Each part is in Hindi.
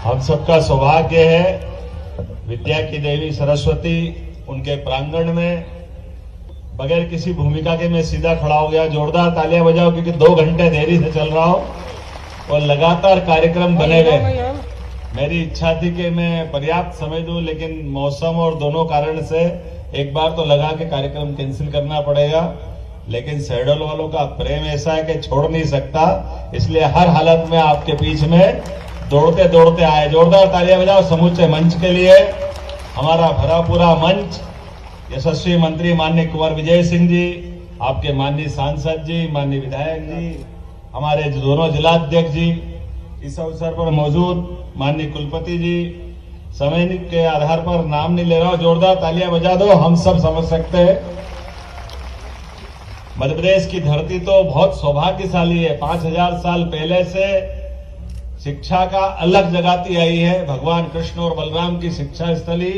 हम सबका सौभाग्य है विद्या की देवी सरस्वती उनके प्रांगण में बगैर किसी भूमिका के मैं सीधा खड़ा हो गया। जोरदार तालियां बजाओ क्योंकि 2 घंटे देरी से चल रहा हूं और लगातार कार्यक्रम बने हुए। मेरी इच्छा थी कि मैं पर्याप्त समय दूं, लेकिन मौसम और दोनों कारण से एक बार तो लगा कि कार्यक्रम कैंसिल करना पड़ेगा, लेकिन शहडोल वालों का प्रेम ऐसा है कि छोड़ नहीं सकता, इसलिए हर हालत में आपके बीच में दौड़ते दौड़ते आए। जोरदार तालियां बजाओ समूचे मंच के लिए। हमारा भरा पूरा मंच, यशस्वी मंत्री माननीय कुंवर विजय सिंह जी, आपके माननीय सांसद जी, माननीय विधायक जी, हमारे दोनों जिलाध्यक्ष जी, इस अवसर पर मौजूद माननीय कुलपति जी, समय के आधार पर नाम नहीं ले रहा हूं, जोरदार तालियां बजा दो। हम सब समझ सकते हैं मध्य प्रदेश की धरती तो बहुत सौभाग्यशाली है। 5000 साल पहले से शिक्षा का अलग जगाती आई है। भगवान कृष्ण और बलराम की शिक्षा स्थली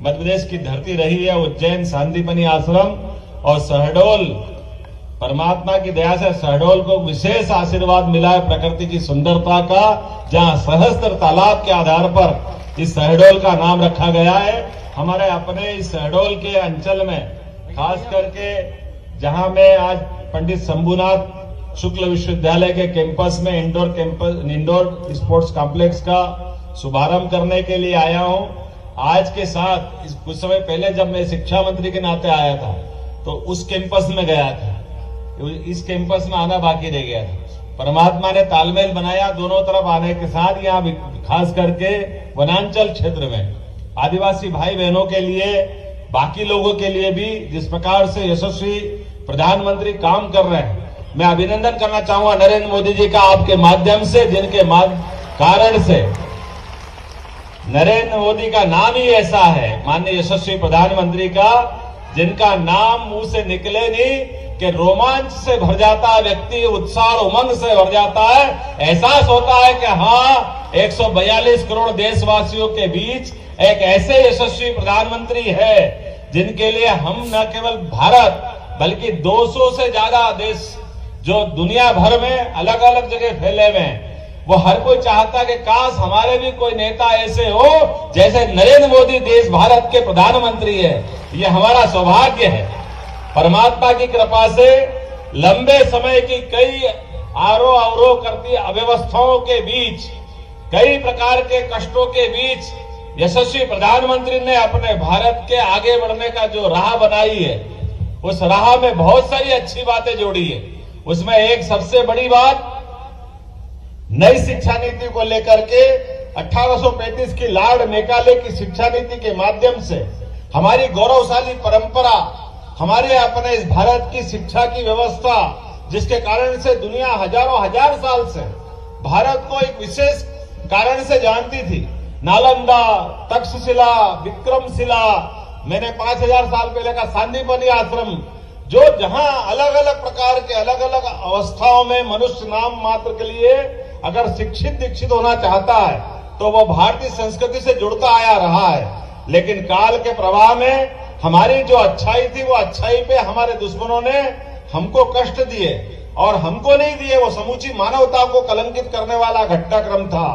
मध्य प्रदेश की धरती रही है। उज्जैन सांदीपनि आश्रम और शहडोल, परमात्मा की दया से शहडोल को विशेष आशीर्वाद मिला है प्रकृति की सुंदरता का, जहां सहस्त्र तालाब के आधार पर इस शहडोल का नाम रखा गया है। हमारे अपने इस शहडोल के अंचल में खास करके जहां मैं आज पंडित शंभुनाथ शुक्ल विश्वविद्यालय के कैंपस में इंडोर स्पोर्ट्स कॉम्प्लेक्स का शुभारंभ करने के लिए आया हूं। आज के साथ कुछ समय पहले जब मैं शिक्षा मंत्री के नाते आया था तो उस कैंपस में गया था, इस कैंपस में आना बाकी रह गया था। परमात्मा ने तालमेल बनाया दोनों तरफ आने के साथ। यहाँ खास करके वनांचल क्षेत्र में आदिवासी भाई बहनों के लिए, बाकी लोगों के लिए भी जिस प्रकार से यशस्वी प्रधानमंत्री काम कर रहे हैं, मैं अभिनंदन करना चाहूंगा नरेंद्र मोदी जी का आपके माध्यम से, जिनके कारण से नरेंद्र मोदी का नाम ही ऐसा है, माननीय यशस्वी प्रधानमंत्री का, जिनका नाम मुंह से निकले नहीं कि रोमांच से भर जाता है व्यक्ति, उत्साह और उमंग से भर जाता है। एहसास होता है कि हाँ, 142 करोड़ देशवासियों के बीच एक ऐसे यशस्वी प्रधानमंत्री है जिनके लिए हम न केवल भारत बल्कि 200 से ज्यादा देश जो दुनिया भर में अलग अलग जगह फैले हुए हैं, वो हर कोई चाहता कि काश हमारे भी कोई नेता ऐसे हो जैसे नरेंद्र मोदी देश भारत के प्रधानमंत्री है। ये हमारा सौभाग्य है। परमात्मा की कृपा से लंबे समय की कई आरोह अवरोह करती अव्यवस्थाओं के बीच, कई प्रकार के कष्टों के बीच यशस्वी प्रधानमंत्री ने अपने भारत के आगे बढ़ने का जो राह बनाई है, उस राह में बहुत सारी अच्छी बातें जोड़ी है। उसमें एक सबसे बड़ी बात, नई शिक्षा नीति को लेकर के 1835 की लॉर्ड मैकाले की शिक्षा नीति के माध्यम से हमारी गौरवशाली परंपरा, हमारे अपने इस भारत की शिक्षा की व्यवस्था, जिसके कारण से दुनिया हजारों हजार साल से भारत को एक विशेष कारण से जानती थी। नालंदा, तक्षशिला, विक्रमशिला, मैंने 5000 साल पहले का सांदीपनि आश्रम, जो जहां अलग अलग प्रकार के अलग अलग अवस्थाओं में मनुष्य नाम मात्र के लिए अगर शिक्षित दीक्षित होना चाहता है तो वो भारतीय संस्कृति से जुड़ता आया रहा है। लेकिन काल के प्रवाह में हमारी जो अच्छाई थी, वो अच्छाई पे हमारे दुश्मनों ने हमको कष्ट दिए, और हमको नहीं दिए, वो समूची मानवता को कलंकित करने वाला घटनाक्रम था।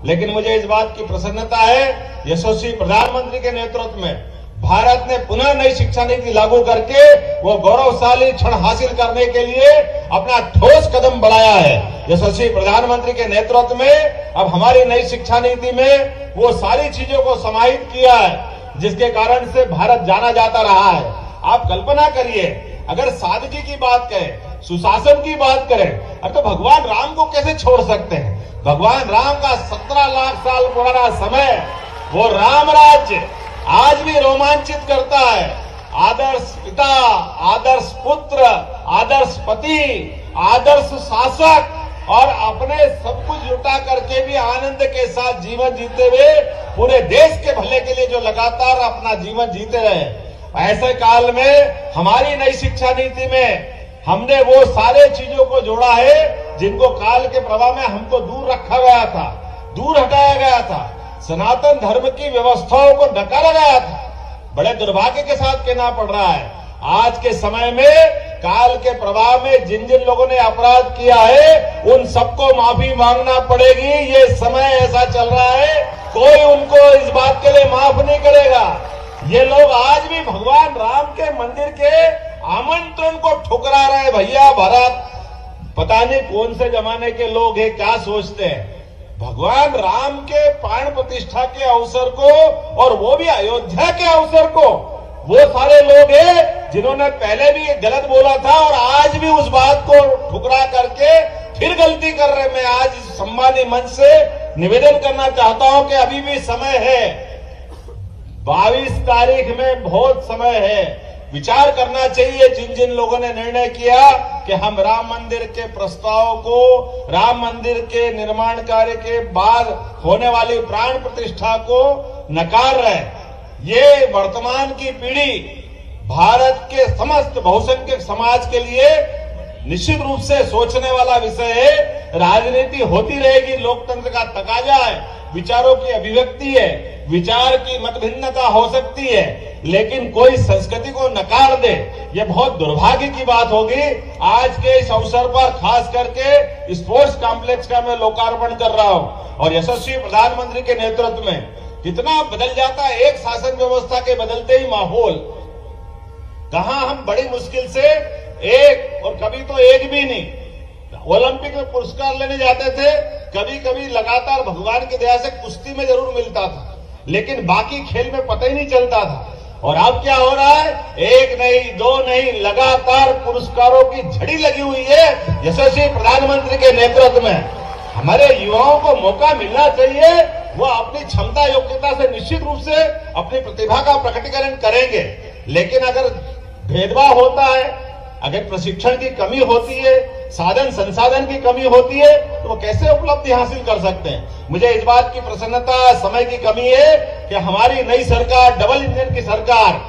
लेकिन मुझे इस बात की प्रसन्नता है, यशस्वी प्रधानमंत्री के नेतृत्व में भारत ने पुनः नई शिक्षा नीति लागू करके वो गौरवशाली क्षण हासिल करने के लिए अपना ठोस कदम बढ़ाया है। यशस्वी प्रधानमंत्री के नेतृत्व में अब हमारी नई शिक्षा नीति में वो सारी चीजों को समाहित किया है जिसके कारण से भारत जाना जाता रहा है। आप कल्पना करिए, अगर सादगी की बात करें, सुशासन की बात करें, अब तो भगवान राम को कैसे छोड़ सकते हैं। भगवान राम का 17 लाख साल पुराना समय, वो राम राज्य आज भी रोमांचित करता है। आदर्श पिता, आदर्श पुत्र, आदर्श पति, आदर्श शासक, और अपने सब कुछ जुटा करके भी आनंद के साथ जीवन जीते हुए पूरे देश के भले के लिए जो लगातार अपना जीवन जीते रहे। ऐसे काल में हमारी नई शिक्षा नीति में हमने वो सारे चीजों को जोड़ा है जिनको काल के प्रवाह में हमको दूर रखा गया था, दूर हटाया गया था। सनातन धर्म की व्यवस्थाओं को नकारा गया था। बड़े दुर्भाग्य के साथ कहना पड़ रहा है, आज के समय में काल के प्रवाह में जिन जिन लोगों ने अपराध किया है उन सबको माफी मांगना पड़ेगी। ये समय ऐसा चल रहा है कोई उनको इस बात के लिए माफ नहीं करेगा। ये लोग आज भी भगवान राम के मंदिर के आमंत्रण को ठुकरा रहे हैं। भैया भारत पता नहीं कौन से जमाने के लोग हैं, क्या सोचते हैं। भगवान राम के प्राण प्रतिष्ठा के अवसर को, और वो भी अयोध्या के अवसर को, वो सारे लोग हैं जिन्होंने पहले भी गलत बोला था और आज भी उस बात को ठुकरा करके फिर गलती कर रहे हैं। मैं आज सम्मानी मंच से निवेदन करना चाहता हूं कि अभी भी समय है, 22 तारीख में बहुत समय है। विचार करना चाहिए जिन जिन लोगों ने निर्णय किया कि हम राम मंदिर के प्रस्ताव को, राम मंदिर के निर्माण कार्य के बाद होने वाली प्राण प्रतिष्ठा को नकार रहे हैं। ये वर्तमान की पीढ़ी, भारत के समस्त बहुसंख्यक समाज के लिए निश्चित रूप से सोचने वाला विषय है। राजनीति होती रहेगी, लोकतंत्र का तकाजा है, विचारों की अभिव्यक्ति है, विचार की मतभिन्नता हो सकती है, लेकिन कोई संस्कृति को नकार दे, ये बहुत दुर्भाग्य की बात होगी। आज के इस अवसर पर खास करके स्पोर्ट्स कॉम्प्लेक्स का मैं लोकार्पण कर रहा हूं और यशस्वी प्रधानमंत्री के नेतृत्व में कितना बदल जाता है एक शासन व्यवस्था के बदलते ही माहौल। कहां हम बड़ी मुश्किल से एक, और कभी तो एक भी नहीं, ओलंपिक में पुरस्कार लेने जाते थे, कभी कभी लगातार भगवान की दया से कुश्ती में जरूर मिलता था, लेकिन बाकी खेल में पता ही नहीं चलता था। और अब क्या हो रहा है, एक नहीं, दो नहीं, लगातार पुरस्कारों की झड़ी लगी हुई है यशस्वी प्रधानमंत्री के नेतृत्व में। हमारे युवाओं को मौका मिलना चाहिए, वो अपनी क्षमता योग्यता से निश्चित रूप से अपनी प्रतिभा का प्रकटीकरण करेंगे, लेकिन अगर भेदभाव होता है, अगर प्रशिक्षण की कमी होती है, साधन संसाधन की कमी होती है, तो वो कैसे उपलब्धि हासिल कर सकते हैं। मुझे इस बात की प्रसन्नता, समय की कमी है कि हमारी नई सरकार, डबल इंजन की सरकार,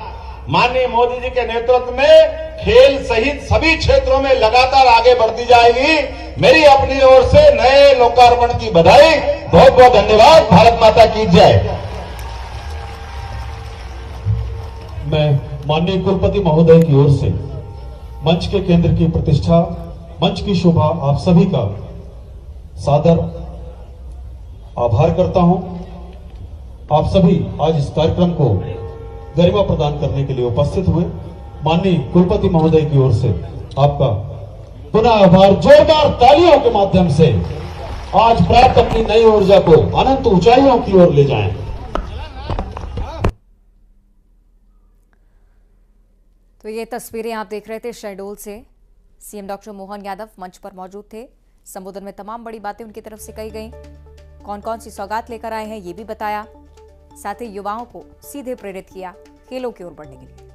माननीय मोदी जी के नेतृत्व में खेल सहित सभी क्षेत्रों में लगातार आगे बढ़ती जाएगी। मेरी अपनी ओर से नए लोकार्पण की बधाई, बहुत बहुत धन्यवाद। भारत माता की जय। मैं माननीय कुलपति महोदय की ओर से मंच के केंद्र की प्रतिष्ठा, मंच की शोभा, आप सभी का सादर आभार करता हूं। आप सभी आज इस कार्यक्रम को गरिमा प्रदान करने के लिए उपस्थित हुए। माननीय कुलपति महोदय की ओर से आपका पुनः आभार। जोरदार तालियों के माध्यम से आज प्राप्त अपनी नई ऊर्जा को अनंत ऊंचाइयों की ओर ले जाएं। तो ये तस्वीरें आप देख रहे थे शहडोल से। सीएम डॉक्टर मोहन यादव मंच पर मौजूद थे। संबोधन में तमाम बड़ी बातें उनकी तरफ से कही गई। कौन कौन सी सौगात लेकर आए हैं ये भी बताया, साथ ही युवाओं को सीधे प्रेरित किया खेलों की ओर बढ़ने के लिए।